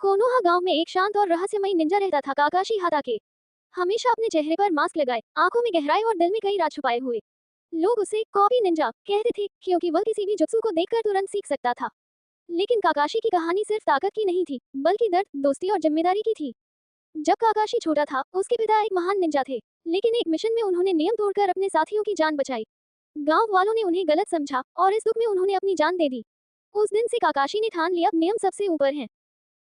Konoha गांव में एक शांत और रहस्यमयी निंजा रहता था, काकाशी हाताके। हमेशा अपने चेहरे पर मास्क लगाए, आंखों में गहराई और दिल में कई राज छुपाए हुए। लोग उसे कॉपी निंजा कहते थे, क्योंकि वह किसी भी जुत्सु को देखकर तुरंत सीख सकता था। लेकिन काकाशी की कहानी सिर्फ ताकत की नहीं थी, बल्कि दर्द, दोस्ती और जिम्मेदारी की थी। जब काकाशी छोटा था, उसके पिता एक महान निंजा थे, लेकिन एक मिशन में उन्होंने नियम तोड़कर अपने साथियों की जान बचाई। गांव वालों ने उन्हें गलत समझा और इस दुख में उन्होंने अपनी जान दे दी। उस दिन से काकाशी ने ठान लिया, नियम सबसे ऊपर है।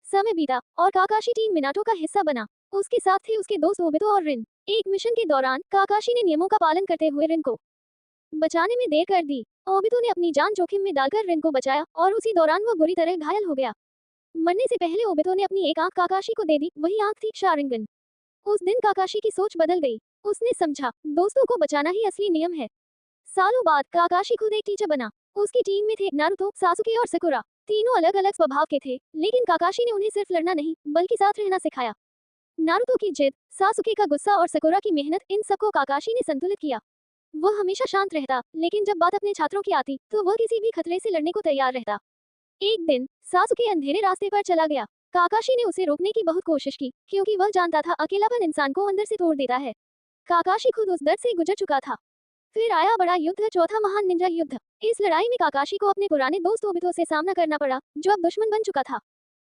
समय बीता और काकाशी टीम मिनाटो का हिस्सा बना। उसके साथ थे उसके दोस्त ओबितो और रिन। एक मिशन के दौरान काकाशी ने नियमों का पालन करते हुए रिन को बचाने में देर कर दी। ओबितो ने अपनी जान जोखिम में डालकर रिन को बचाया और उसी दौरान वो बुरी तरह घायल हो गया। मरने से पहले ओबितो ने अपनी एक आंख काकाशी को दे दी, वही आंख थी शारिंगन। उस दिन काकाशी की सोच बदल गई। उसने समझा, दोस्तों को बचाना ही असली नियम है। सालों बाद काकाशी खुद एक टीचर बना। उसकी टीम में थे नारुतो, सासुके और सकुरा। तीनों अलग अलग स्वभाव के थे, लेकिन काकाशी ने उन्हें सिर्फ लड़ना नहीं, बल्कि साथ रहना सिखाया। नारुतो की जिद, सासुके का गुस्सा और सकुरा की मेहनत, इन सबको काकाशी ने संतुलित किया। वह हमेशा शांत रहता, लेकिन जब बात अपने छात्रों की आती, तो वह किसी भी खतरे से लड़ने को तैयार रहता। एक दिन सासुके अंधेरे रास्ते पर चला गया। काकाशी ने उसे रोकने की बहुत कोशिश की, क्योंकि वह जानता था अकेलापन इंसान को अंदर से तोड़ देता है। काकाशी खुद उस दर्द से गुजर चुका था। फिर आया बड़ा युद्ध, चौथा महान निंजा युद्ध। इस लड़ाई में काकाशी को अपने पुराने दोस्त ओबितो से सामना करना पड़ा, जो अब दुश्मन बन चुका था।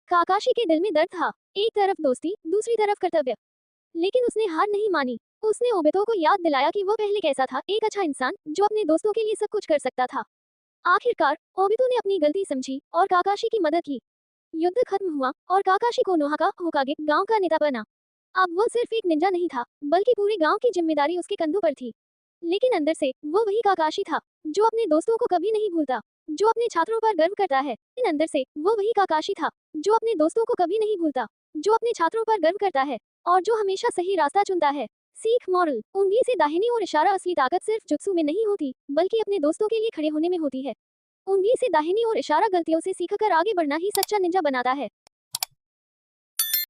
काकाशी के दिल में दर्द था, एक तरफ दोस्ती, दूसरी तरफ कर्तव्य। लेकिन उसने हार नहीं मानी। उसने ओबितो को याद दिलाया कि वह पहले कैसा था, एक अच्छा इंसान जो अपने दोस्तों के लिए सब कुछ कर सकता था। आखिरकार ओबितो ने अपनी गलती समझी और काकाशी की मदद की। युद्ध खत्म हुआ और काकाशी कोनोहा का होकागे, गांव का नेता बना। अब वह सिर्फ एक निंजा नहीं था, बल्कि पूरे गांव की जिम्मेदारी उसके कंधों पर थी। लेकिन अंदर से वो वही काकाशी था, जो अपने दोस्तों को कभी नहीं भूलता, जो अपने छात्रों पर गर्व करता है। लेकिन अंदर से वो वही काकाशी था, जो अपने दोस्तों को कभी नहीं भूलता, जो अपने छात्रों पर गर्व करता है और जो हमेशा सही रास्ता चुनता है। सीख, मॉरल, उंगली से दाहिनी ओर इशारा। असली ताकत सिर्फ जुत्सु में नहीं होती, बल्कि अपने दोस्तों के लिए खड़े होने में होती है। उंगली से दाहिनी ओर इशारा, गलतियों से सीखकर आगे बढ़ना ही सच्चा निंजा बनाता है।